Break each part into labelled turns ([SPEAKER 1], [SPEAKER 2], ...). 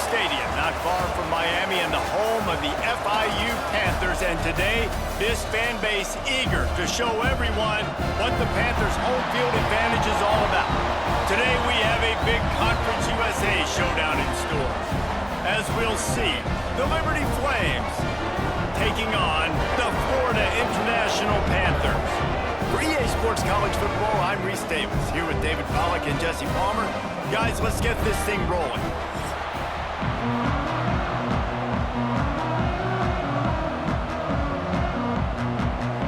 [SPEAKER 1] Stadium, not far from Miami and the home of the FIU Panthers. And today, this fan base eager to show everyone what the Panthers' home field advantage is all about. Today, we have a big Conference USA showdown in store. As we'll see, the Liberty Flames taking on the Florida International Panthers. For EA Sports College Football, I'm Reese Davis, here with David Pollack and Jesse Palmer. Guys, let's get this thing rolling.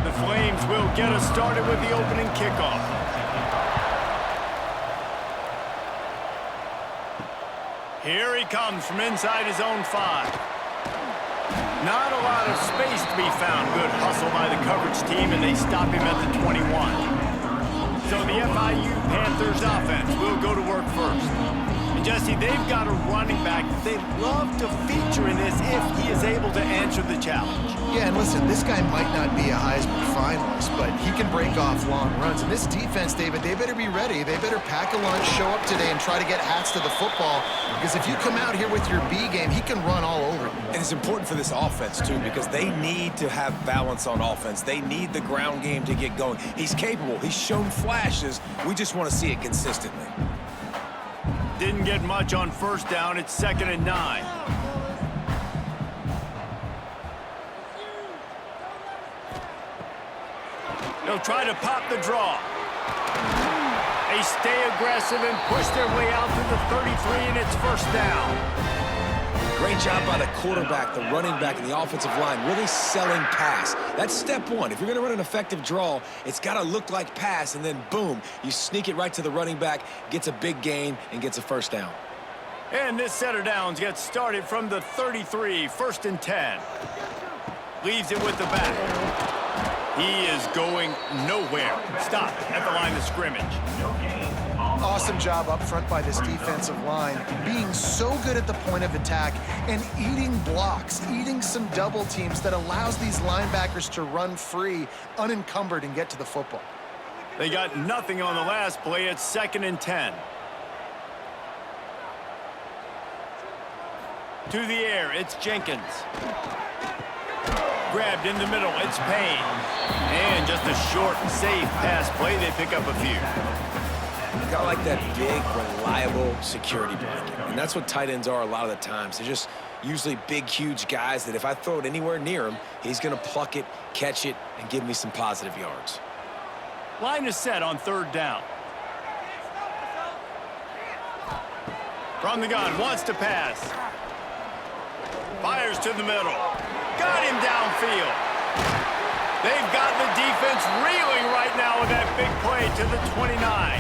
[SPEAKER 1] The Flames will get us started with the opening kickoff. Here he comes from inside his own 5. Not a lot of space to be found. Good hustle by the coverage team, and they stop him at the 21. So the FIU Panthers offense will go to work first. And Jesse, they've got a running back that they love to feature in this if he is able to answer the challenge.
[SPEAKER 2] Yeah, and listen, this guy might not be a Heisman finalist, but he can break off long runs. And this defense, David, they better be ready. They better pack a lunch, show up today, and try to get hats to the football. Because if you come out here with your B game, he can run all over you.
[SPEAKER 3] And it's important for this offense, too, because they need to have balance on offense. They need the ground game to get going. He's capable. He's shown flashes. We just want to see it consistently.
[SPEAKER 1] Didn't get much on first down. It's 2nd and 9. They'll try to pop the draw. They stay aggressive and push their way out to the 33, and it's first down.
[SPEAKER 3] Great job by the quarterback, the running back, and the offensive line, really selling pass. That's step one. If you're going to run an effective draw, it's got to look like pass, and then boom, you sneak it right to the running back, gets a big gain, and gets a first down.
[SPEAKER 1] And this set of downs gets started from the 33, 1st and 10. Leaves it with the back. He is going nowhere. Stop at the line of scrimmage.
[SPEAKER 2] Awesome job up front by this defensive line, being so good at the point of attack and eating blocks, eating some double teams that allows these linebackers to run free, unencumbered, and get to the football.
[SPEAKER 1] They got nothing on the last play. It's 2nd and 10. To the air, it's Jenkins. Grabbed in the middle, it's Payne. And just a short, safe pass play. They pick up a few.
[SPEAKER 3] Got like that big, reliable security blanket. And that's what tight ends are a lot of the times. They're just usually big, huge guys that if I throw it anywhere near him, he's going to pluck it, catch it, and give me some positive yards.
[SPEAKER 1] Line is set on 3rd down. From the gun, wants to pass. Fires to the middle. Got him downfield. They've got the defense reeling right now with that big play to the 29.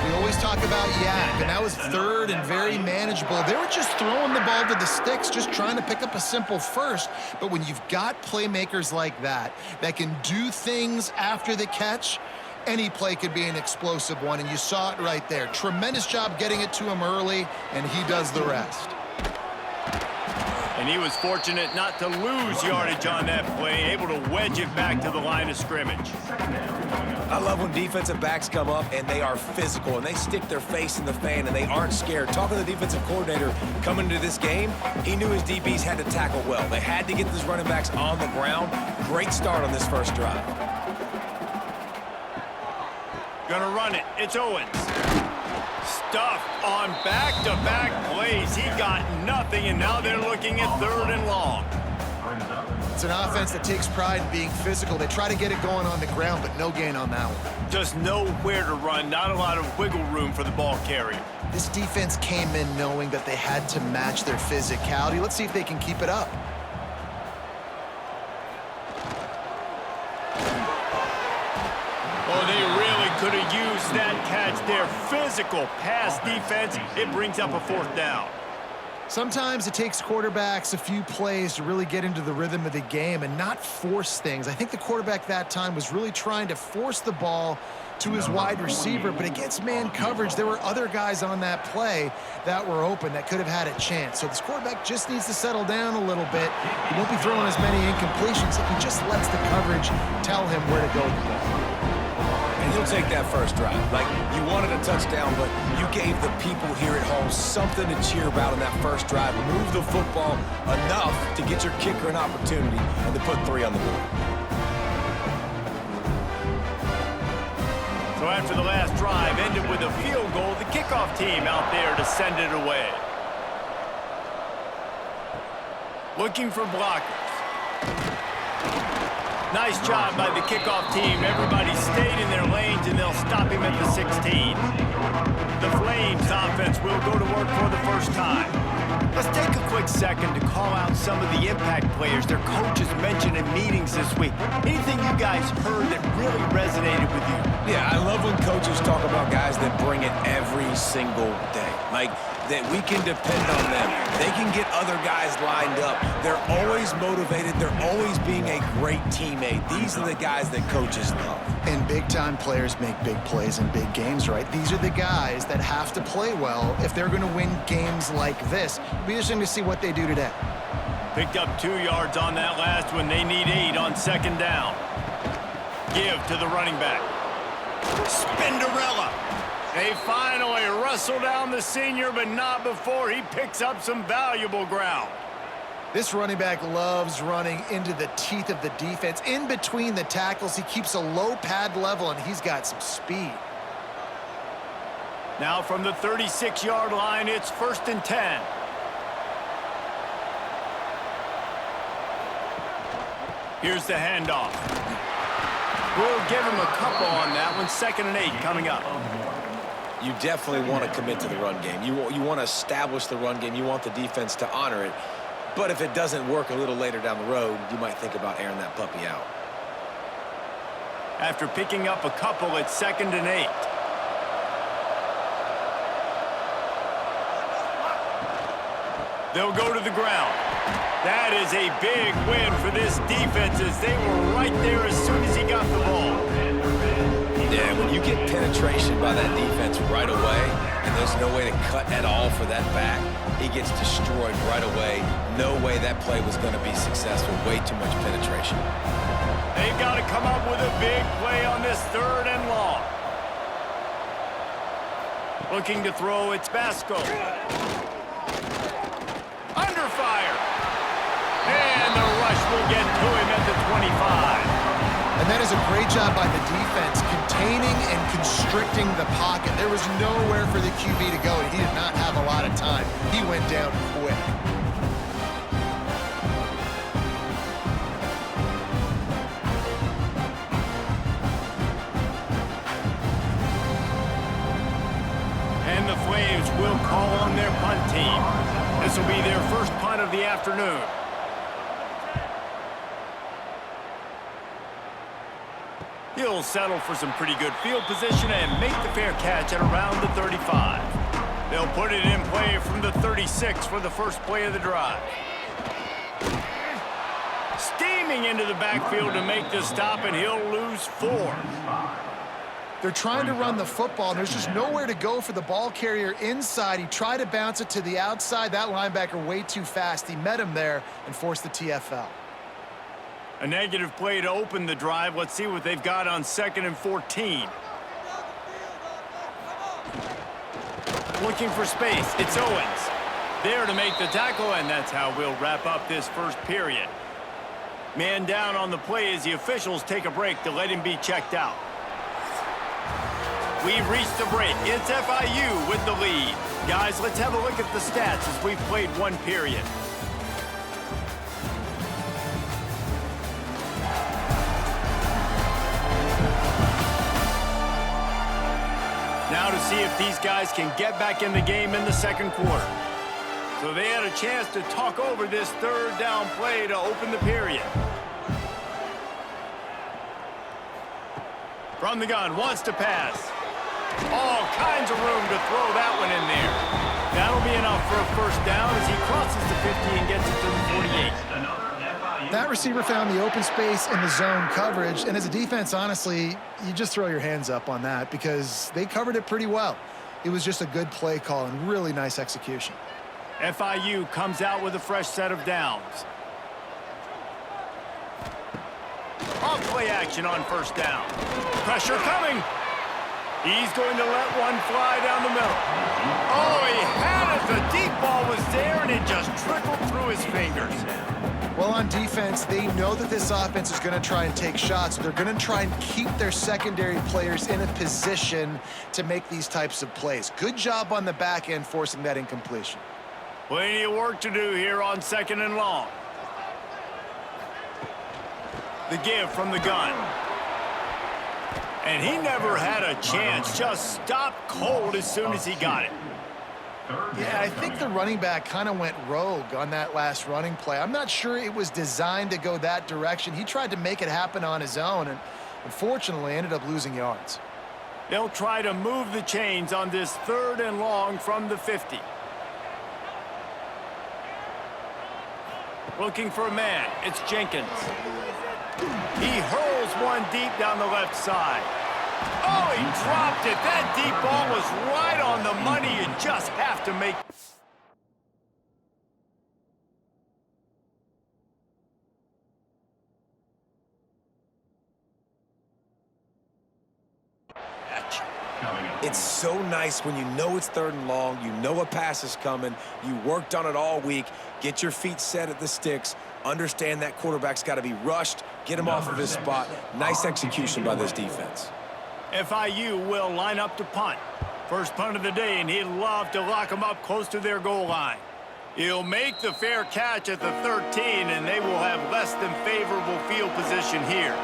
[SPEAKER 2] We always talk about yak, and that was 3rd and very manageable. They were just throwing the ball to the sticks, just trying to pick up a simple first. But when you've got playmakers like that can do things after the catch, any play could be an explosive one, and you saw it right there. Tremendous job getting it to him early, and he does the rest.
[SPEAKER 1] And he was fortunate not to lose yardage on that play, able to wedge it back to the line of scrimmage.
[SPEAKER 3] I love when defensive backs come up and they are physical and they stick their face in the fan and they aren't scared. Talking to the defensive coordinator coming into this game, he knew his DBs had to tackle well. They had to get these running backs on the ground. Great start on this first drive.
[SPEAKER 1] Gonna run it. It's Owens. Stuffed on back-to-back plays. He got nothing, and now they're looking at 3rd and long.
[SPEAKER 2] It's an offense that takes pride in being physical. They try to get it going on the ground, but no gain on that one.
[SPEAKER 1] Just nowhere to run. Not a lot of wiggle room for the ball carrier.
[SPEAKER 2] This defense came in knowing that they had to match their physicality. Let's see if they can keep it up.
[SPEAKER 1] Oh, they really could have used that catch there. Physical pass defense. It brings up a 4th down.
[SPEAKER 2] Sometimes it takes quarterbacks a few plays to really get into the rhythm of the game and not force things. I think the quarterback that time was really trying to force the ball to his wide receiver, but against man coverage, there were other guys on that play that were open that could have had a chance. So this quarterback just needs to settle down a little bit. He won't be throwing as many incompletions if he just lets the coverage tell him where to go with the ball.
[SPEAKER 3] And will take that first drive. Like, you wanted a touchdown, but you gave the people here at home something to cheer about in that first drive. Move the football enough to get your kicker an opportunity and to put 3 on the board.
[SPEAKER 1] So after the last drive ended with a field goal, the kickoff team out there to send it away. Looking for blockers. Nice job by the kickoff team. Everybody stayed in their lanes, and they'll stop him at the 16. The Flames offense will go to work for the first time. Let's take a quick second to call out some of the impact players their coaches mentioned in meetings this week. Anything you guys heard that really resonated with you?
[SPEAKER 3] Yeah, I love when coaches talk about guys that bring it every single day. Like, that we can depend on them. They can get other guys lined up. They're always motivated. They're always being a great teammate. These are the guys that coaches love.
[SPEAKER 2] And big-time players make big plays in big games, right? These are the guys that have to play well if they're going to win games like this. It'll be interesting to see what they do today.
[SPEAKER 1] Picked up 2 yards on that last one. They need 8 on second down. Give to the running back. Spinderella. They finally wrestle down the senior, but not before he picks up some valuable ground.
[SPEAKER 2] This running back loves running into the teeth of the defense. In between the tackles, he keeps a low pad level, and he's got some speed.
[SPEAKER 1] Now from the 36-yard line, it's 1st and 10. Here's the handoff. We'll give him a couple on that one. 2nd and 8 coming up.
[SPEAKER 3] You definitely want to commit to the run game. You want to establish the run game. You want the defense to honor it. But if it doesn't work a little later down the road, you might think about airing that puppy out.
[SPEAKER 1] After picking up a couple, it's 2nd and 8. They'll go to the ground. That is a big win for this defense as they were right there as soon as he got the ball.
[SPEAKER 3] Yeah, when you get penetration by that defense right away, and there's no way to cut at all for that back, he gets destroyed right away. No way that play was going to be successful. Way too much penetration.
[SPEAKER 1] They've got to come up with a big play on this 3rd and long. Looking to throw, it's Basco. Under fire. And the rush will get to him at the 25.
[SPEAKER 2] And that is a great job by the defense, containing and constricting the pocket. There was nowhere for the QB to go, and he did not have a lot of time. He went down quick.
[SPEAKER 1] And the Flames will call on their punt team. This will be their first punt of the afternoon. He'll settle for some pretty good field position and make the fair catch at around the 35. They'll put it in play from the 36 for the first play of the drive. Steaming into the backfield to make the stop, and he'll lose 4.
[SPEAKER 2] They're trying to run the football, and there's just nowhere to go for the ball carrier inside. He tried to bounce it to the outside. That linebacker way too fast. He met him there and forced the TFL.
[SPEAKER 1] A negative play to open the drive. Let's see what they've got on 2nd and 14. Looking for space. It's Owens. There to make the tackle, and that's how we'll wrap up this first period. Man down on the play as the officials take a break to let him be checked out. We've reached the break. It's FIU with the lead. Guys, let's have a look at the stats as we've played one period. Now to see if these guys can get back in the game in the second quarter. So they had a chance to talk over this 3rd down play to open the period. From the gun, wants to pass. All kinds of room to throw that one in there. That'll be enough for a first down as he crosses the 50 and gets it to the 48.
[SPEAKER 2] That receiver found the open space in the zone coverage, and as a defense, honestly, you just throw your hands up on that because they covered it pretty well. It was just a good play call and really nice execution.
[SPEAKER 1] FIU comes out with a fresh set of downs. Off play action on 1st down. Pressure coming. He's going to let one fly down the middle. Oh, he had it. The deep ball was there, and it just trickled through his fingers.
[SPEAKER 2] Well, on defense, they know that this offense is going to try and take shots. They're going to try and keep their secondary players in a position to make these types of plays. Good job on the back end forcing that incompletion.
[SPEAKER 1] Plenty of work to do here on 2nd and long. The give from the gun. And he never had a chance. Just stopped cold as soon as he got it.
[SPEAKER 2] Yeah, I think the running back kind of went rogue on that last running play. I'm not sure it was designed to go that direction. He tried to make it happen on his own and unfortunately ended up losing yards.
[SPEAKER 1] They'll try to move the chains on this 3rd and long from the 50. Looking for a man. It's Jenkins. He hurls one deep down the left side. Oh, he dropped it. That deep ball was right on the money. You just have to make...
[SPEAKER 3] It's so nice when you know it's 3rd and long, you know a pass is coming, you worked on it all week, get your feet set at the sticks, understand that quarterback's got to be rushed, get him off of his spot. Nice execution by this defense.
[SPEAKER 1] FIU will line up to punt. First punt of the day, and he'd love to lock them up close to their goal line. He'll make the fair catch at the 13, and they will have less than favorable field position here.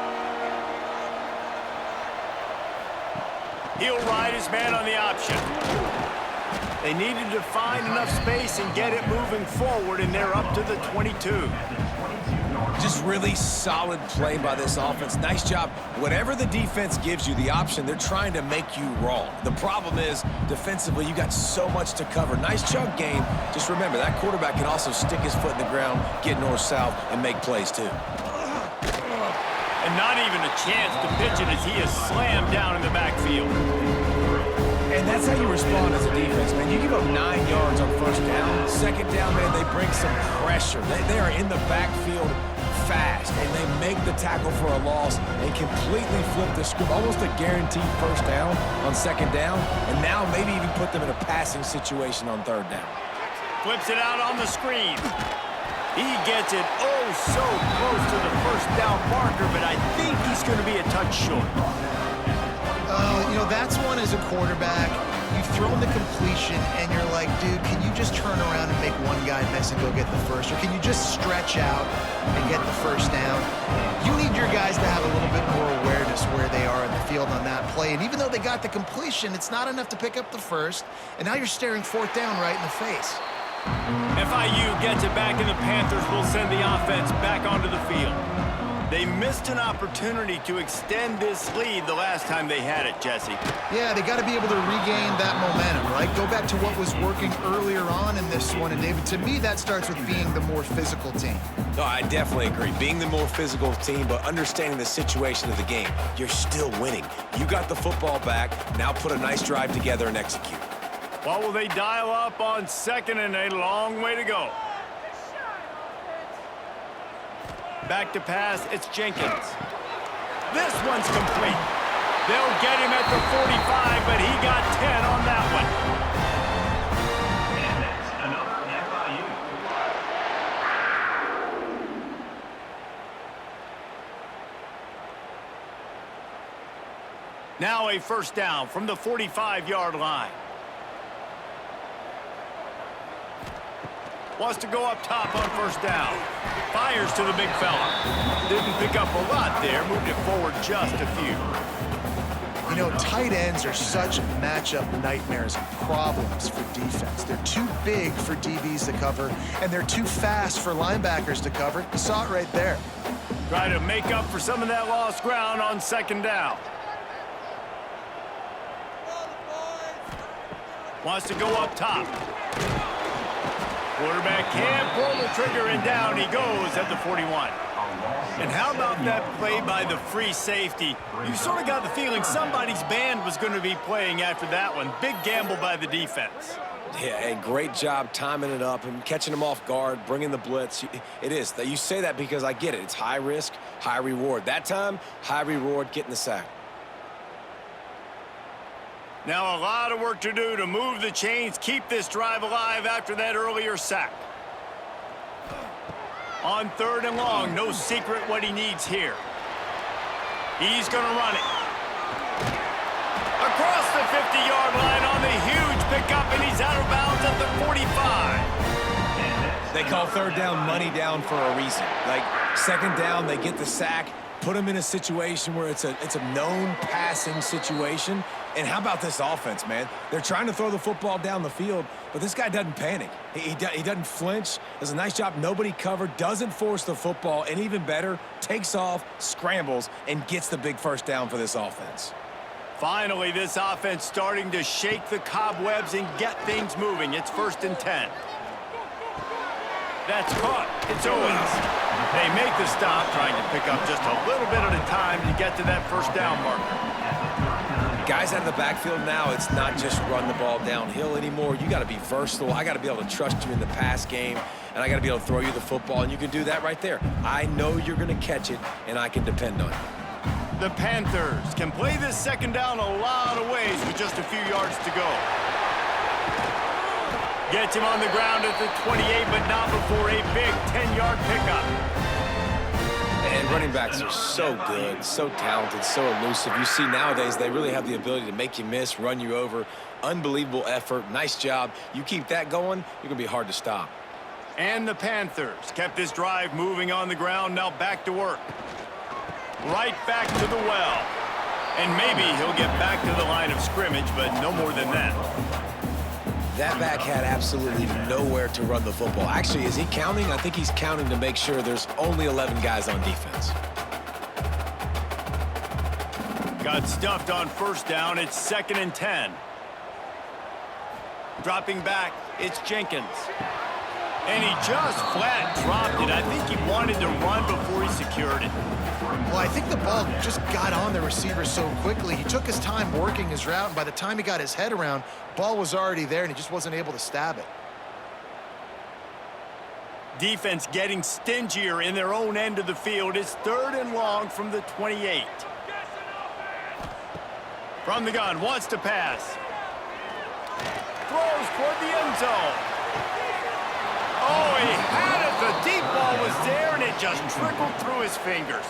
[SPEAKER 1] He'll ride his man on the option. They needed to find enough space and get it moving forward, and they're up to the 22.
[SPEAKER 3] Just really solid play by this offense. Nice job. Whatever the defense gives you, the option, they're trying to make you wrong. The problem is, defensively, you got so much to cover. Nice chunk game. Just remember, that quarterback can also stick his foot in the ground, get north-south, and make plays, too.
[SPEAKER 1] And not even a chance to pitch it as he is slammed down in the backfield.
[SPEAKER 3] And that's how you respond as a defense, man. You give up 9 yards on 1st down. 2nd down, man, they bring some pressure. They are in the backfield fast, and they make the tackle for a loss and completely flip the script. Almost a guaranteed 1st down on 2nd down, and now maybe even put them in a passing situation on 3rd down.
[SPEAKER 1] Flips it out on the screen. He gets it oh so close to the 1st down marker, but I think he's going to be a touch short.
[SPEAKER 2] You know, that's one as a quarterback. You've thrown the completion, and you're like, dude, can you just turn around and make one guy miss and go get the first? Or can you just stretch out and get the 1st down? You need your guys to have a little bit more awareness where they are in the field on that play. And even though they got the completion, it's not enough to pick up the 1st. And now you're staring 4th down right in the face.
[SPEAKER 1] FIU gets it back, and the Panthers will send the offense back onto the field. They missed an opportunity to extend this lead the last time they had it, Jesse.
[SPEAKER 2] Yeah, they got to be able to regain that momentum, right? Go back to what was working earlier on in this one. And, David, to me, that starts with being the more physical team.
[SPEAKER 3] No, I definitely agree. Being the more physical team, but understanding the situation of the game. You're still winning. You got the football back. Now put a nice drive together and execute.
[SPEAKER 1] What will they dial up on 2nd and a long way to go? Back to pass, it's Jenkins. This one's complete. They'll get him at the 45, but he got 10 on that one.
[SPEAKER 4] And that's another FIU.
[SPEAKER 1] Now a 1st down from the 45-yard line. Wants to go up top on 1st down. Fires to the big fella. Didn't pick up a lot there. Moved it forward just a few.
[SPEAKER 2] You know, tight ends are such matchup nightmares and problems for defense. They're too big for DBs to cover, and they're too fast for linebackers to cover. You saw it right there.
[SPEAKER 1] Try to make up for some of that lost ground on 2nd down. Wants to go up top. Quarterback can't pull the trigger, and down he goes at the 41. And how about that play by the free safety? You sort of got the feeling somebody's band was going to be playing after that one. Big gamble by the defense.
[SPEAKER 3] Yeah, a great job timing it up and catching them off guard, bringing the blitz. It is. You say that because I get it. It's high risk, high reward. That time, high reward, getting the sack.
[SPEAKER 1] Now a lot of work to do to move the chains, keep this drive alive after that earlier sack. On 3rd and long, no secret what he needs here. He's going to run it. Across the 50-yard line on the huge pickup, and he's out of bounds at the 45.
[SPEAKER 3] They call 3rd down money down for a reason. Like, 2nd down, they get the sack, put them in a situation where it's a known passing situation. And how about this offense, man? They're trying to throw the football down the field, but this guy doesn't panic. He doesn't flinch. Does a nice job. Nobody covered, doesn't force the football, and even better, takes off, scrambles, and gets the big 1st down for this offense.
[SPEAKER 1] Finally, this offense starting to shake the cobwebs and get things moving. It's 1st and 10. That's caught. It's Owens. They make the stop, trying to pick up just a little bit at a time to get to that 1st down marker.
[SPEAKER 3] Guys out of the backfield now, it's not just run the ball downhill anymore. You got to be versatile. I got to be able to trust you in the pass game, and I got to be able to throw you the football, and you can do that right there. I know you're going to catch it, and I can depend on you.
[SPEAKER 1] The Panthers can play this 2nd down a lot of ways with just a few yards to go. Gets him on the ground at the 28, but not before a big 10-yard pickup.
[SPEAKER 3] And running backs are so good, so talented, so elusive. You see nowadays they really have the ability to make you miss, run you over. Unbelievable effort. Nice job. You keep that going, you're going to be hard to stop.
[SPEAKER 1] And the Panthers kept this drive moving on the ground. Now back to work. Right back to the well. And maybe he'll get back to the line of scrimmage, but no more than that.
[SPEAKER 3] That back had absolutely nowhere to run the football. Actually, is he counting? I think he's counting to make sure there's only 11 guys on defense.
[SPEAKER 1] Got stuffed on 1st down. It's 2nd and 10. Dropping back, it's Jenkins. And he just flat dropped it. I think he wanted to run before he secured it.
[SPEAKER 2] Well, I think the ball just got on the receiver so quickly. He took his time working his route, and by the time he got his head around, ball was already there, and he just wasn't able to stab it.
[SPEAKER 1] Defense getting stingier in their own end of the field. It's 3rd and long from the 28. From the gun, wants to pass. Throws toward the end zone. Oh, he had it. The deep ball was there, and it just trickled through his fingers.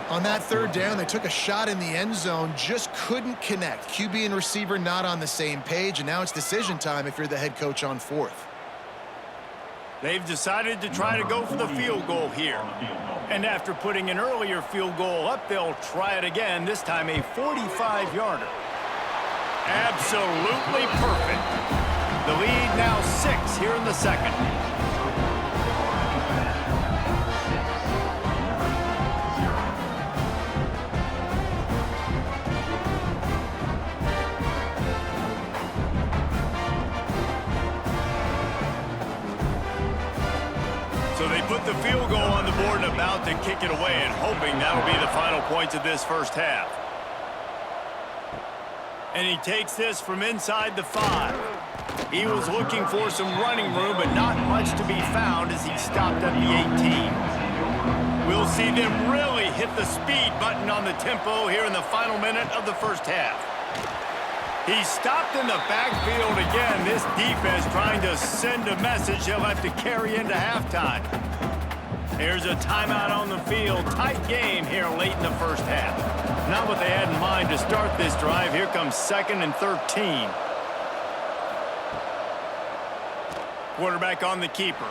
[SPEAKER 2] On that 3rd down, they took a shot in the end zone, just couldn't connect. QB and receiver not on the same page, and now it's decision time if you're the head coach on 4th.
[SPEAKER 1] They've decided to try to go for the field goal here. And after putting an earlier field goal up, they'll try it again, this time a 45-yarder. Absolutely perfect. The lead now 6 here in the 2nd. So they put the field goal on the board and about to kick it away, and hoping that'll be the final points of this 1st half. And he takes this from inside the 5. He was looking for some running room, but not much to be found as he stopped at the 18. We'll see them really hit the speed button on the tempo here in the final minute of the 1st half. He stopped in the backfield again. This defense trying to send a message he'll have to carry into halftime. There's a timeout on the field. Tight game here late in the 1st half. Not what they had in mind to start this drive. Here comes 2nd and 13. Quarterback on the keeper.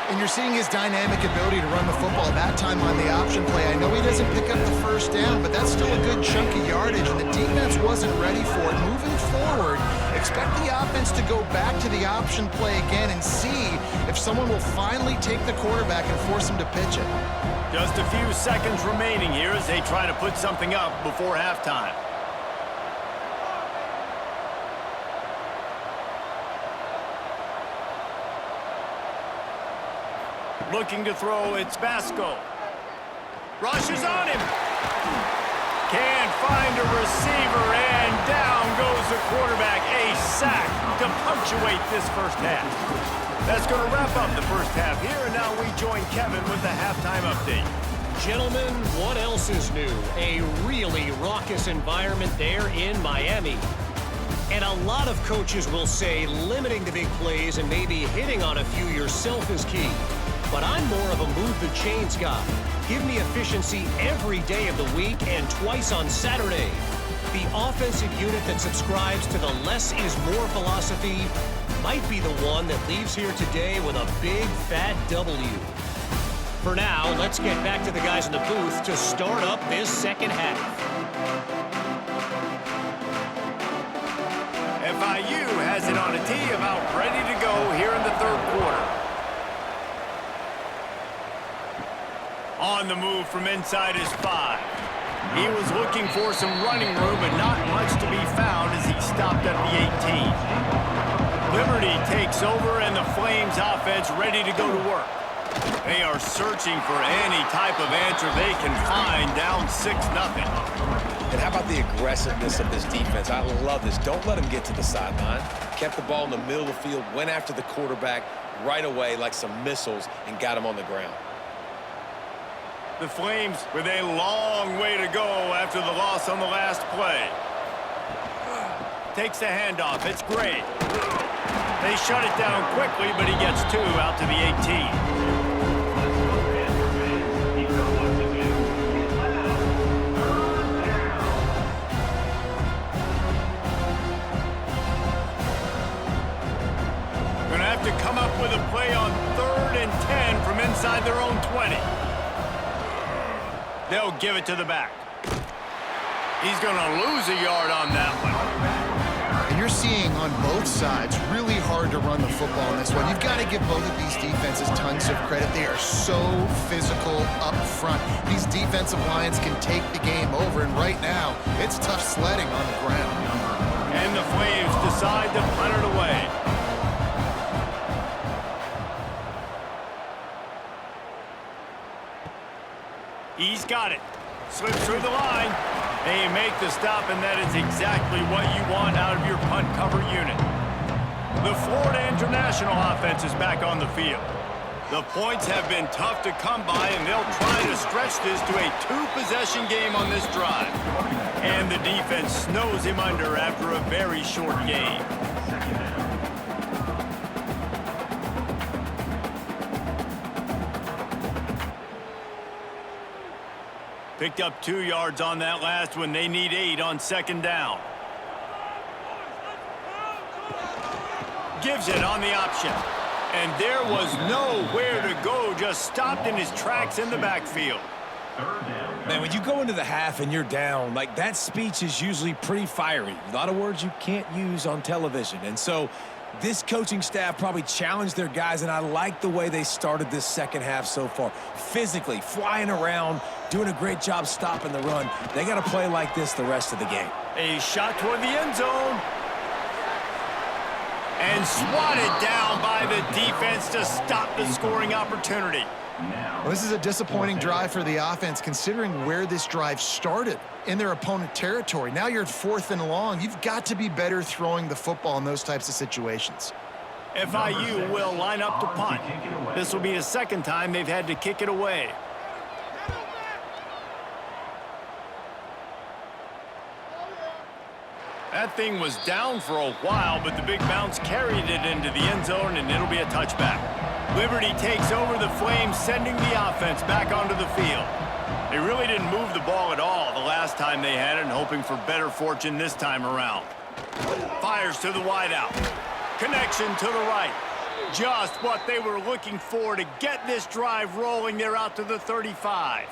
[SPEAKER 2] And you're seeing his dynamic ability to run the football, that time on the option play. I know he doesn't pick up the 1st down, but that's still a good chunk of yardage, and the defense wasn't ready for it. Moving forward, expect the offense to go back to the option play again and see if someone will finally take the quarterback and force him to pitch it.
[SPEAKER 1] Just a few seconds remaining here as they try to put something up before halftime. Looking to throw, it's Vasco. Rushes on him. Can't find a receiver, and down goes the quarterback. A sack to punctuate this 1st half. That's going to wrap up the 1st half here, and now we join Kevin with the halftime update.
[SPEAKER 4] Gentlemen, what else is new? A really raucous environment there in Miami. And a lot of coaches will say limiting the big plays and maybe hitting on a few yourself is key. But I'm more of a move the chains guy. Give me efficiency every day of the week and twice on Saturday. The offensive unit that subscribes to the less is more philosophy might be the one that leaves here today with a big fat W. For now, let's get back to the guys in the booth to start up this second half.
[SPEAKER 1] FIU has it on a tee, about ready to go here in the third quarter. On the move from inside his 5. He was looking for some running room, but not much to be found as he stopped at the 18. Liberty takes over, and the Flames offense ready to go to work. They are searching for any type of answer they can find, down 6-0.
[SPEAKER 3] And how about the aggressiveness of this defense? I love this. Don't let them get to the sideline. Kept the ball in the middle of the field, went after the quarterback right away like some missiles, and got him on the ground.
[SPEAKER 1] The Flames with a long way to go after the loss on the last play. Takes the handoff. It's great. They shut it down quickly, but he gets 2 out to the 18. To come up with a play on 3rd and 10 from inside their own 20. They'll give it to the back. He's going to lose a yard on that one.
[SPEAKER 2] And you're seeing on both sides really hard to run the football in this one. You've got to give both of these defenses tons of credit. They are so physical up front. These defensive lines can take the game over, and right now it's tough sledding on the ground.
[SPEAKER 1] And the Flames decide to punt it away. He's got it. Slips through the line. They make the stop, and that is exactly what you want out of your punt cover unit. The Florida International offense is back on the field. The points have been tough to come by, and they'll try to stretch this to a 2-possession game on this drive. And the defense snows him under after a very short game. Picked up 2 yards on that last one. They need 8 on 2nd down. Gives it on the option. And there was nowhere to go. Just stopped in his tracks in the backfield.
[SPEAKER 3] Man, when you go into the half and you're down, like that speech is usually pretty fiery. A lot of words you can't use on television. And so this coaching staff probably challenged their guys, and I like the way they started this second half so far. Physically, flying around, doing a great job stopping the run. They got to play like this the rest of the game.
[SPEAKER 1] A shot toward the end zone. And swatted down by the defense to stop the scoring opportunity.
[SPEAKER 2] Well, this is a disappointing drive for the offense, considering where this drive started in their opponent territory. Now you're at 4th and long. You've got to be better throwing the football in those types of situations.
[SPEAKER 1] FIU will line up to punt. This will be the 2nd time they've had to kick it away. That thing was down for a while, but the big bounce carried it into the end zone, and it'll be a touchback. Liberty takes over the Flames, sending the offense back onto the field. They really didn't move the ball at all the last time they had it, and hoping for better fortune this time around. Fires to the wideout. Connection to the right. Just what they were looking for to get this drive rolling. They're out to the 35.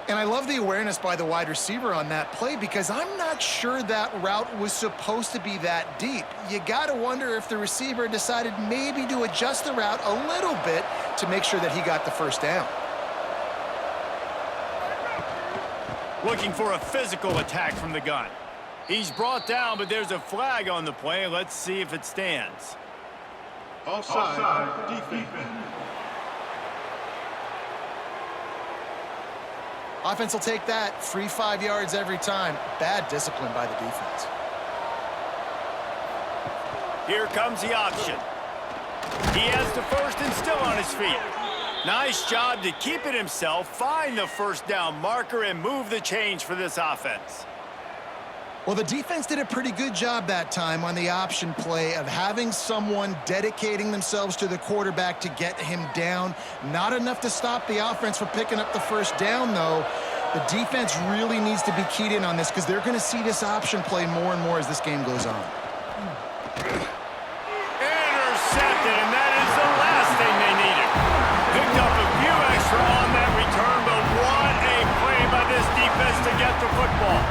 [SPEAKER 2] And I love the awareness by the wide receiver on that play, because I'm not sure that route was supposed to be that deep. You got to wonder if the receiver decided maybe to adjust the route a little bit to make sure that he got the first down.
[SPEAKER 1] Looking for a physical attack from the gun. He's brought down, but there's a flag on the play. Let's see if it stands.
[SPEAKER 5] Offside, defense.
[SPEAKER 2] Offense will take that. Free 5 yards every time. Bad discipline by the defense.
[SPEAKER 1] Here comes the option. He has the first and still on his feet. Nice job to keep it himself, find the first down marker, and move the chains for this offense.
[SPEAKER 2] Well, the defense did a pretty good job that time on the option play of having someone dedicating themselves to the quarterback to get him down. Not enough to stop the offense from picking up the first down, though. The defense really needs to be keyed in on this because they're going to see this option play more and more as this game goes on.
[SPEAKER 1] Intercepted, and that is the last thing they needed. Picked up a few extra on that return, but what a play by this defense to get the football.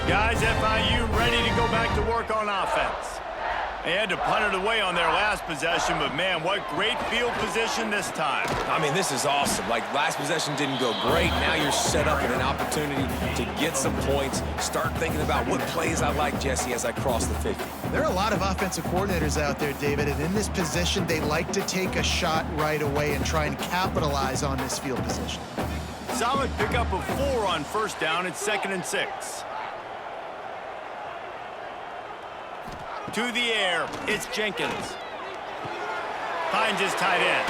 [SPEAKER 1] Guys, FIU ready to go back to work on offense. They had to punt it away on their last possession, but man, what great field position this time.
[SPEAKER 3] I mean, this is awesome. Like, last possession didn't go great. Now you're set up with an opportunity to get some points. Start thinking about what plays I like, Jesse, as I cross the 50.
[SPEAKER 2] There are a lot of offensive coordinators out there, David, and in this position, they like to take a shot right away and try and capitalize on this field position.
[SPEAKER 1] Solid pickup of 4 on first down. It's 2nd and 6. To the air, it's Jenkins. Finds his tight end.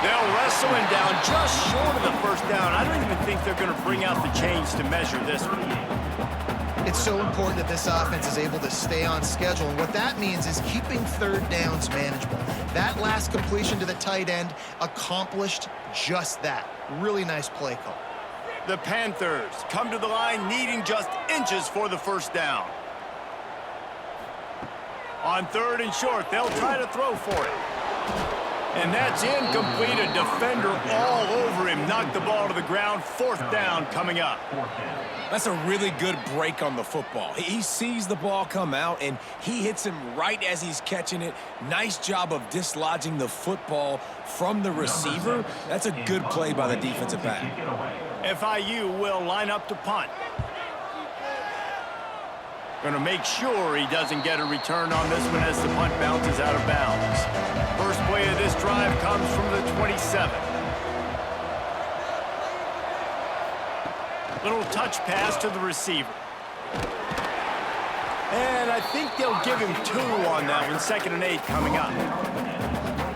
[SPEAKER 1] They'll wrestle him down just short of the first down. I don't even think they're going to bring out the chains to measure this one.
[SPEAKER 2] It's so important that this offense is able to stay on schedule, and what that means is keeping third downs manageable. That last completion to the tight end accomplished just that. Really nice play call.
[SPEAKER 1] The Panthers come to the line needing just inches for the first down. On 3rd and short, they'll try to throw for it. And that's incomplete. A defender all over him. Knocked the ball to the ground. 4th down coming up.
[SPEAKER 3] That's a really good break on the football. He sees the ball come out, and he hits him right as he's catching it. Nice job of dislodging the football from the receiver. That's a good play by the defensive back.
[SPEAKER 1] FIU will line up to punt. Going to make sure he doesn't get a return on this one as the punt bounces out of bounds. First play of this drive comes from the 27. Little touch pass to the receiver. And I think they'll give him 2 on that one. 2nd and 8 coming up.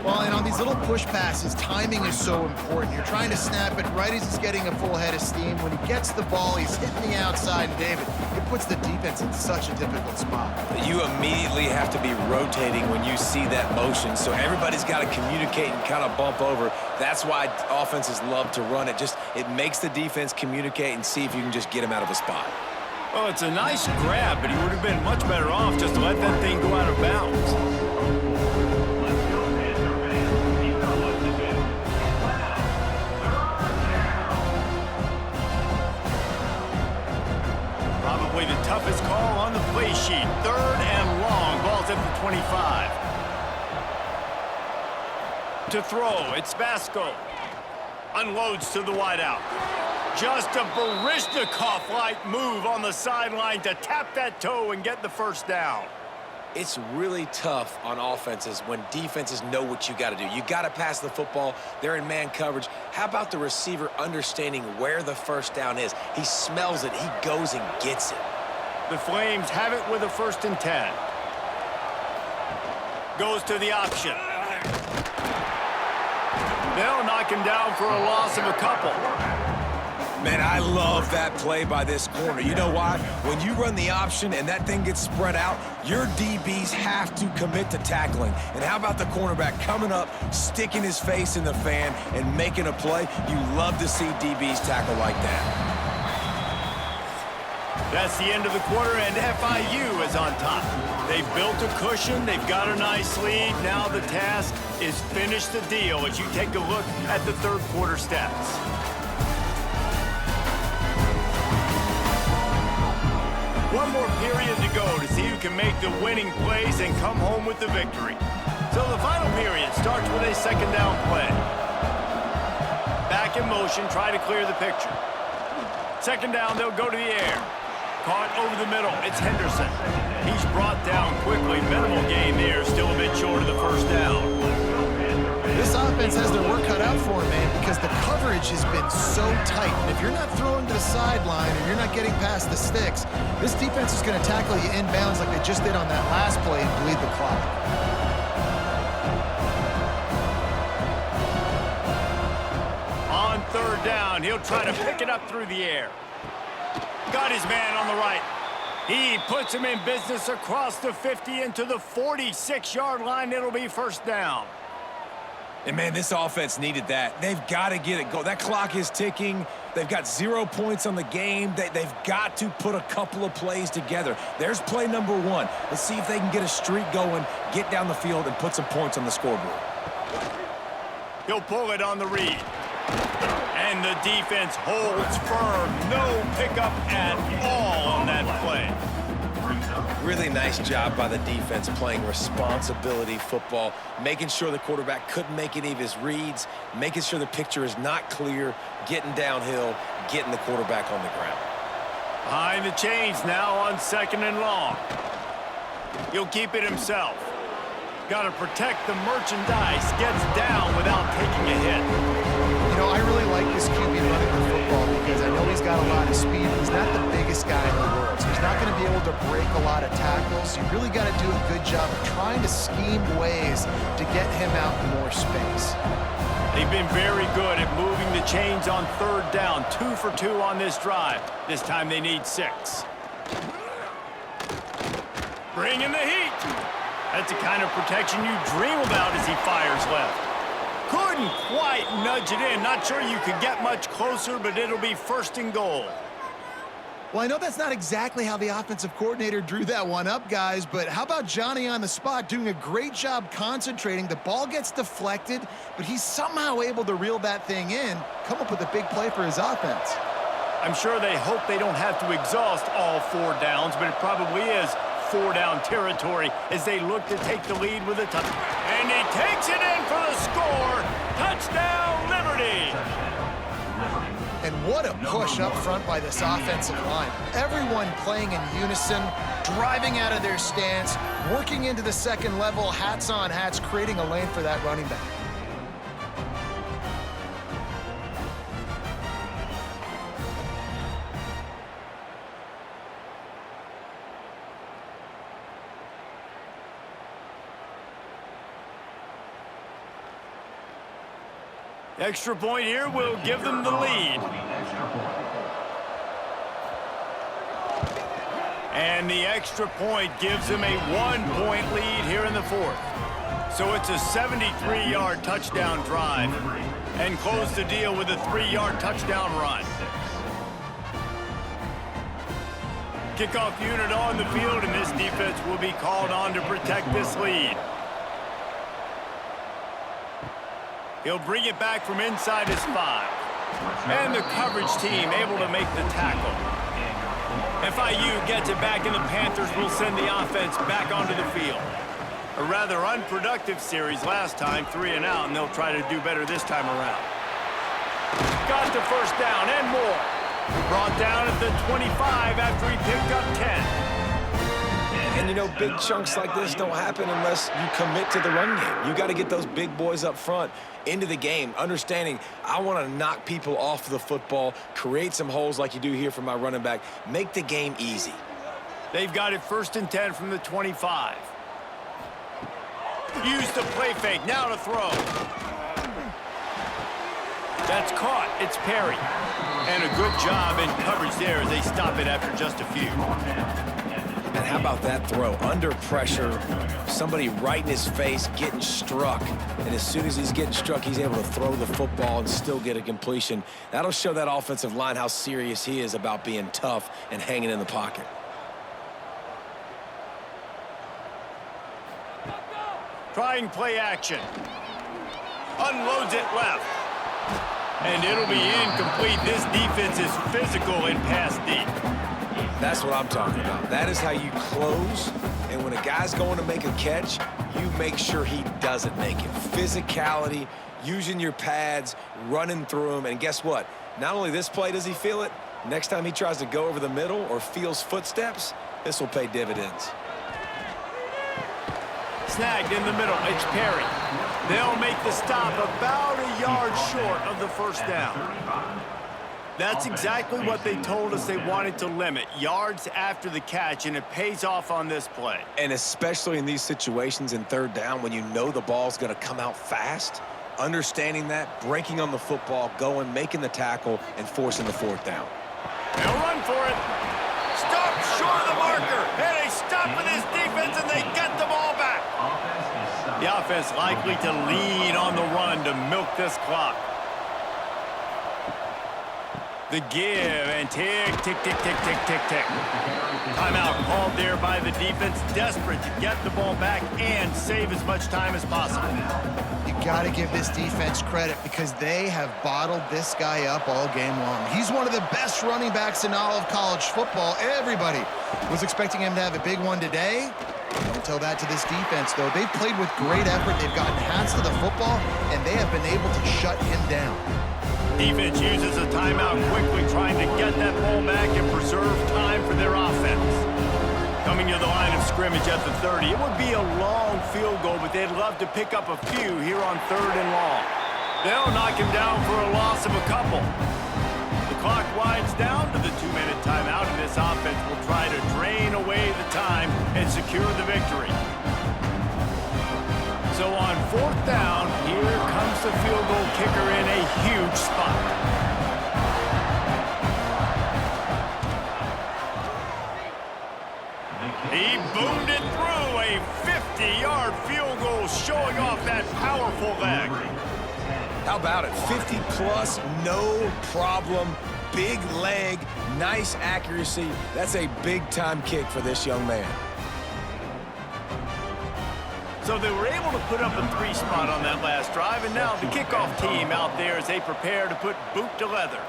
[SPEAKER 2] Well, and on these little push passes, timing is so important. You're trying to snap it right as he's getting a full head of steam. When he gets the ball, he's hitting the outside, and David, it puts the defense in such a difficult spot.
[SPEAKER 3] You immediately have to be rotating when you see that motion, so everybody's got to communicate and kind of bump over. That's why offenses love to run it. It makes the defense communicate and see if you can just get him out of a spot.
[SPEAKER 1] Well, it's a nice grab, but he would have been much better off just to let that thing go out of bounds. Probably the toughest call on the play sheet. 3rd and long. Ball's at the 25. To throw, it's Vasco. Unloads to the wideout. Just a Baryshnikov-like move on the sideline to tap that toe and get the first down.
[SPEAKER 3] It's really tough on offenses when defenses know what you got to do. You got to pass the football. They're in man coverage. How about the receiver understanding where the first down is? He smells it. He goes and gets it.
[SPEAKER 1] The Flames have it with a 1st and 10. Goes to the option. They'll knock him down for a loss of a couple.
[SPEAKER 3] Man, I love that play by this corner. You know why? When you run the option and that thing gets spread out, your DBs have to commit to tackling. And how about the cornerback coming up, sticking his face in the fan, and making a play? You love to see DBs tackle like that.
[SPEAKER 1] That's the end of the quarter, and FIU is on top. They've built a cushion. They've got a nice lead. Now the task is finish the deal as you take a look at the 3rd quarter stats. One more period to go to see who can make the winning plays and come home with the victory. So the final period starts with a 2nd down play. Back in motion, try to clear the picture. 2nd down, they'll go to the air. Caught over the middle, it's Henderson. He's brought down quickly. Minimal gain there, still a bit short of the first down.
[SPEAKER 2] defense has their work cut out for them, man, because the coverage has been so tight. And if you're not throwing to the sideline or you're not getting past the sticks, this defense is going to tackle you inbounds like they just did on that last play and bleed the clock.
[SPEAKER 1] On third down, he'll try to pick it up through the air. Got his man on the right. He puts him in business across the 50 into the 46-yard line. It'll be first down.
[SPEAKER 3] And, man, this offense needed that. They've got to get it going. That clock is ticking. They've got 0 points on the game. They've got to put a couple of plays together. There's play number 1. Let's see if they can get a streak going, get down the field, and put some points on the scoreboard.
[SPEAKER 1] He'll pull it on the read. And the defense holds firm. No pickup at all on that play.
[SPEAKER 3] Really nice job by the defense playing responsibility football, making sure the quarterback couldn't make any of his reads, making sure the picture is not clear, getting downhill, getting the quarterback on the ground.
[SPEAKER 1] Behind the chains now on 2nd and long. He'll keep it himself. Got to protect the merchandise. Gets down without taking a hit.
[SPEAKER 2] You know, I really like this QB running the football because I know he's got a lot of speed. He's not the biggest guy in the world, so he's not going to be able to break a lot of tackles. You really got to do a good job of trying to scheme ways to get him out in more space.
[SPEAKER 1] They've been very good at moving the chains on third down. 2 for 2 on this drive. This time they need 6. Bringing the heat. That's the kind of protection you dream about as he fires left. Couldn't quite nudge it in. Not sure you could get much closer, but it'll be 1st and goal.
[SPEAKER 2] Well, I know that's not exactly how the offensive coordinator drew that one up, guys, but how about Johnny on the spot doing a great job concentrating? The ball gets deflected, but he's somehow able to reel that thing in, come up with a big play for his offense.
[SPEAKER 1] I'm sure they hope they don't have to exhaust all 4 downs, but it probably is 4-down territory as they look to take the lead with a touch. And he takes it in for the score. Touchdown, Liberty.
[SPEAKER 2] And what a push up front by this offensive line. Everyone playing in unison, driving out of their stance, working into the second level, hats on hats, creating a lane for that running back.
[SPEAKER 1] Extra point here will give them the lead. And the extra point gives them a 1-point lead here in the 4th. So it's a 73-yard touchdown drive. And close the deal with a 3-yard touchdown run. Kickoff unit on the field, and this defense will be called on to protect this lead. He'll bring it back from inside his 5. And the coverage team able to make the tackle. FIU gets it back, and the Panthers will send the offense back onto the field. A rather unproductive series last time, 3 and out, and they'll try to do better this time around. Got the first down and more. Brought down at the 25 after he picked up 10.
[SPEAKER 3] And, you know, big chunks like this don't happen unless you commit to the run game. You got to get those big boys up front into the game, understanding I want to knock people off the football, create some holes like you do here for my running back, make the game easy.
[SPEAKER 1] They've got it 1st and 10 from the 25. Use the play fake, now to throw. That's caught, it's Perry. And a good job in coverage there as they stop it after just a few.
[SPEAKER 3] And how about that throw? Under pressure, somebody right in his face getting struck. And as soon as he's getting struck, he's able to throw the football and still get a completion. That'll show that offensive line how serious he is about being tough and hanging in the pocket.
[SPEAKER 1] Trying play action. Unloads it left. And it'll be incomplete. This defense is physical and pass deep.
[SPEAKER 3] That's what I'm talking about. That is how you close. And when a guy's going to make a catch, you make sure he doesn't make it. Physicality, using your pads, running through him. And guess what? Not only this play does he feel it, next time he tries to go over the middle or feels footsteps, this will pay dividends.
[SPEAKER 1] snagged in the middle. It's Perry. They'll make the stop about a yard short of the first down. That's exactly what they told us they wanted to limit, yards after the catch, and it pays off on this play.
[SPEAKER 3] And especially in these situations in third down when you know the ball's going to come out fast, understanding that, breaking on the football, going, making the tackle, and forcing the fourth down.
[SPEAKER 1] They'll run for it. Stop short of the marker. And they stop with his defense, and they get the ball back. The offense likely to lead on the run to milk this clock. The give and tick, tick, tick, tick, tick, tick, tick. Timeout called there by the defense, desperate to get the ball back and save as much time as possible.
[SPEAKER 2] You got to give this defense credit because they have bottled this guy up all game long. He's one of the best running backs in all of college football. Everybody was expecting him to have a big one today. Don't tell that to this defense, though. They've played with great effort. They've gotten hats to the football, and they have been able to shut him down.
[SPEAKER 1] Defense uses a timeout quickly, trying to get that ball back and preserve time for their offense. Coming to the line of scrimmage at the 30. It would be a long field goal, but they'd love to pick up a few here on 3rd and long. They'll knock him down for a loss of a couple. The clock winds down to the 2-minute timeout, and this offense will try to drain away the time and secure the victory. So on 4th down, here comes the field goal kicker in a huge spot. He boomed it through, a 50-yard field goal showing off that powerful leg.
[SPEAKER 3] How about it? 50-plus, no problem. Big leg, nice accuracy. That's a big-time kick for this young man.
[SPEAKER 1] So they were able to put up a 3 spot on that last drive, and now the kickoff team out there as they prepare to put boot to leather.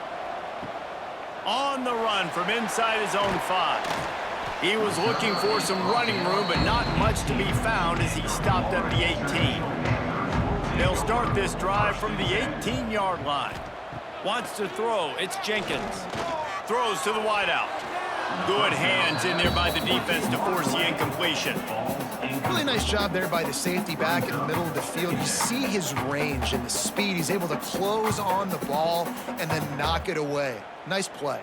[SPEAKER 1] On the run from inside his own 5. He was looking for some running room, but not much to be found as he stopped at the 18. They'll start this drive from the 18-yard line. Wants to throw, it's Jenkins. Throws to the wideout. Good hands in there by the defense to force the incompletion.
[SPEAKER 2] Really nice job there by the safety back in the middle of the field. You see his range and the speed. He's able to close on the ball and then knock it away. Nice play.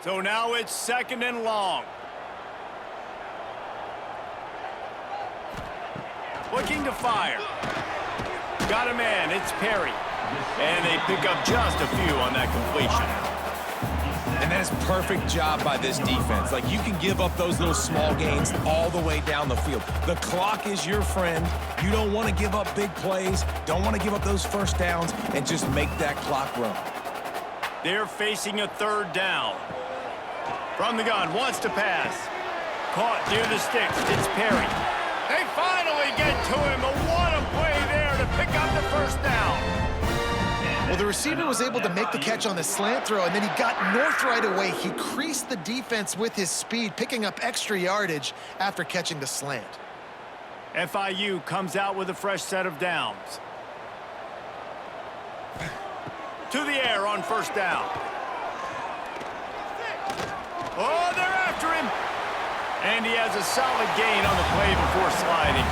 [SPEAKER 1] So now it's 2nd and long. Looking to fire. Got a man, it's Perry. And they pick up just a few on that completion.
[SPEAKER 3] And that is perfect job by this defense. Like, you can give up those little small gains all the way down the field. The clock is your friend. You don't want to give up big plays, don't want to give up those first downs, and just make that clock run.
[SPEAKER 1] They're facing a 3rd down. From the gun, wants to pass. Caught near the sticks, it's Perry. They finally get to him, but what a play there to pick up the first down.
[SPEAKER 2] Well, the receiver was able to make the catch on the slant throw, and then he got north right away. He creased the defense with his speed, picking up extra yardage after catching the slant.
[SPEAKER 1] FIU comes out with a fresh set of downs. To the air on 1st down. Oh, they're after him. And he has a solid gain on the play before sliding.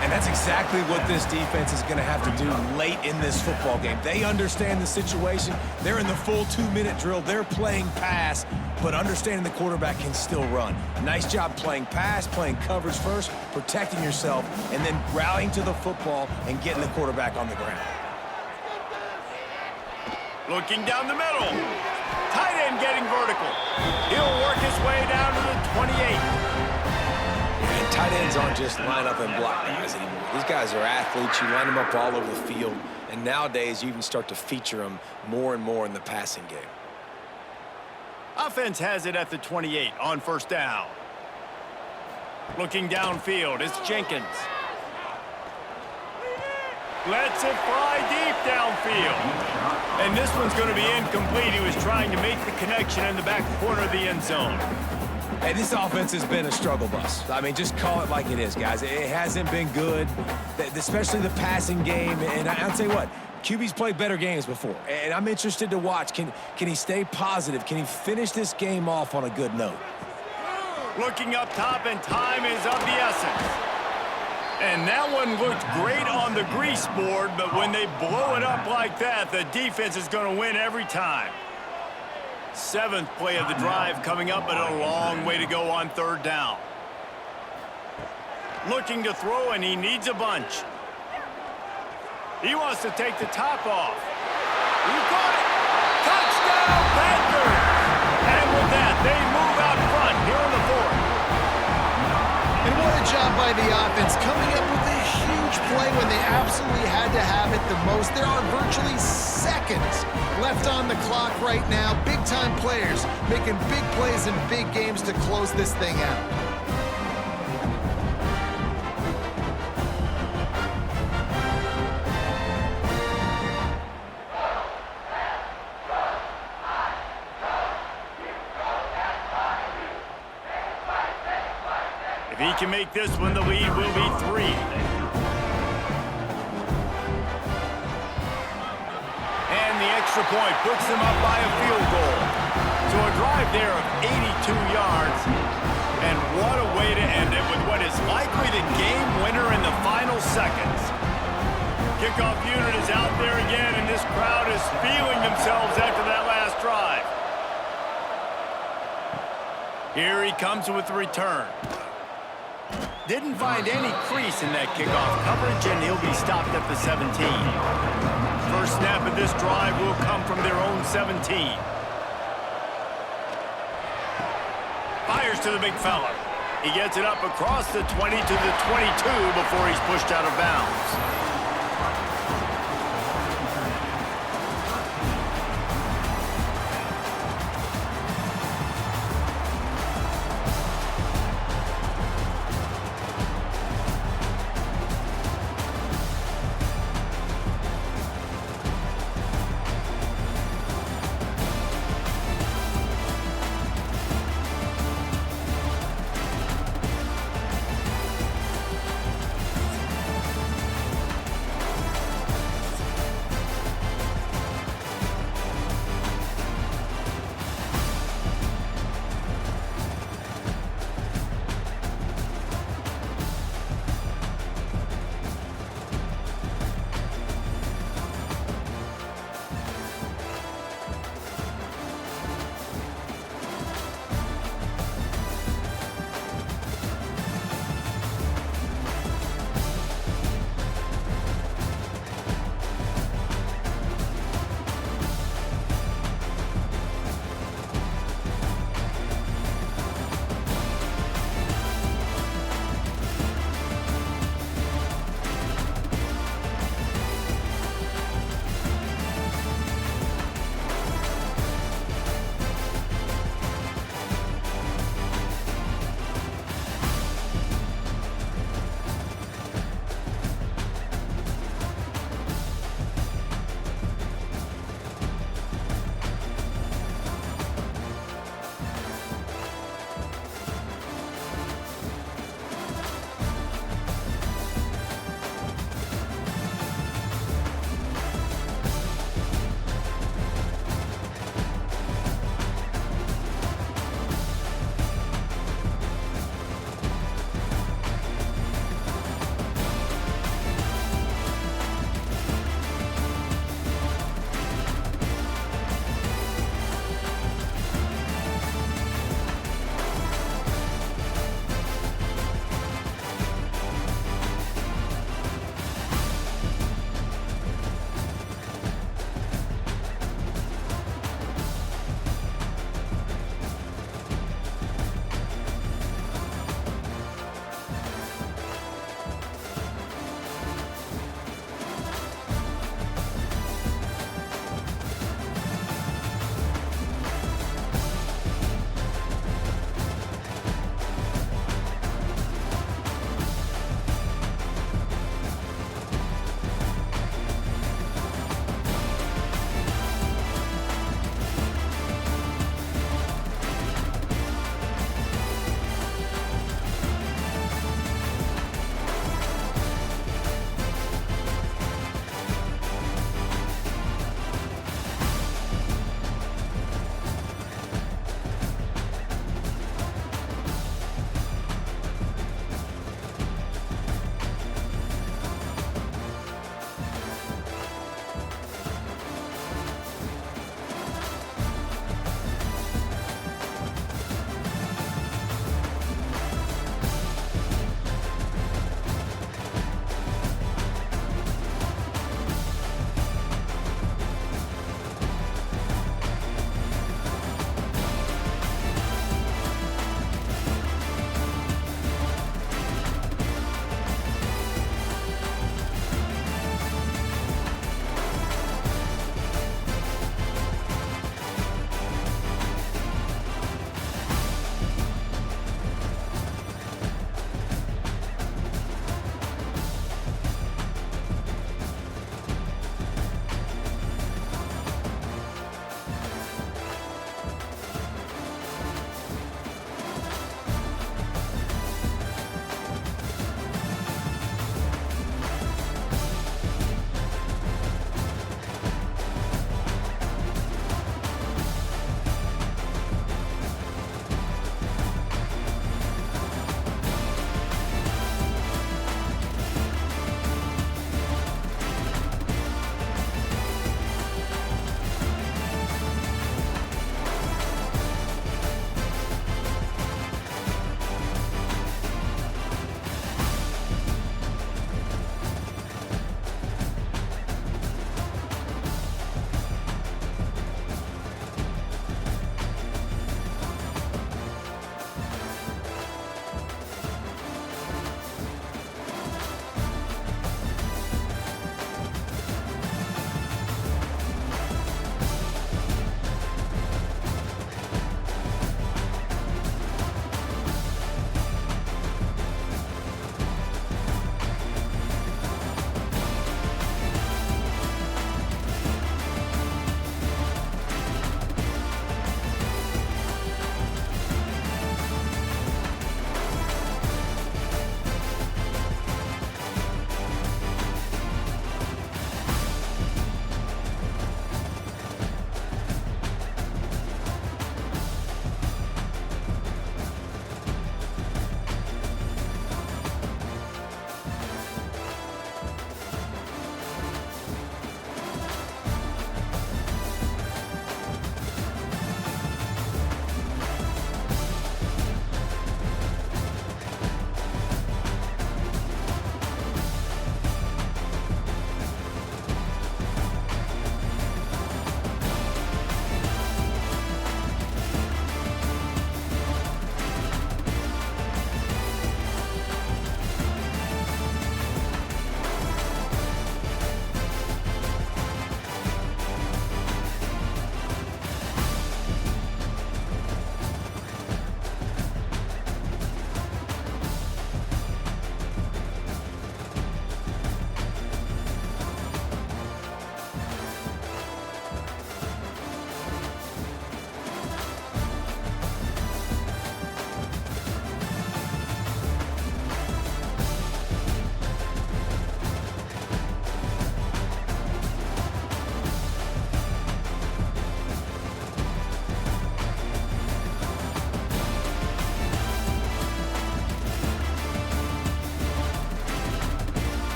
[SPEAKER 3] And that's exactly what this defense is going to have to do late in this football game. They understand the situation. They're in the full 2-minute drill. They're playing pass, but understanding the quarterback can still run. Nice job playing pass, playing coverage first, protecting yourself, and then rallying to the football and getting the quarterback on the ground.
[SPEAKER 1] Looking down the middle. Tight end getting vertical. He'll work his way down to the 28.
[SPEAKER 3] And tight ends aren't just line up and block guys anymore. These guys are athletes. You line them up all over the field. And nowadays, you even start to feature them more and more in the passing game.
[SPEAKER 1] Offense has it at the 28 on 1st down. Looking downfield, it's Jenkins. Lets it fly deep downfield. And this one's going to be incomplete. He was trying to make the connection in the back corner of the end zone.
[SPEAKER 3] Hey, this offense has been a struggle bus. I mean, just call it like it is, guys. It hasn't been good, especially the passing game. And I'll tell you what, QB's played better games before. And I'm interested to watch. Can he stay positive? Can he finish this game off on a good note?
[SPEAKER 1] Looking up top, and time is of the essence. And that one looked great on the grease board, but when they blow it up like that, the defense is going to win every time. 7th play of the drive coming up, but a long way to go on 3rd down. Looking to throw, and he needs a bunch. He wants to take the top off. He got it! Touchdown, Panthers! And with that, they move out front here in the 4th.
[SPEAKER 2] And what a job by the offense, coming up with a huge play when they absolutely had to have it the most. There are virtually seconds left on the clock right now. Big-time players making big plays in big games to close this thing out.
[SPEAKER 1] If he can make this one, the lead will be 3. And the extra point puts them up by a field goal. So a drive there of 82 yards. And what a way to end it with what is likely the game winner in the final seconds. Kickoff unit is out there again, and this crowd is feeling themselves after that last drive. Here he comes with the return. Didn't find any crease in that kickoff coverage, and he'll be stopped at the 17. First snap of this drive will come from their own 17. Fires to the big fella. He gets it up across the 20 to the 22 before he's pushed out of bounds.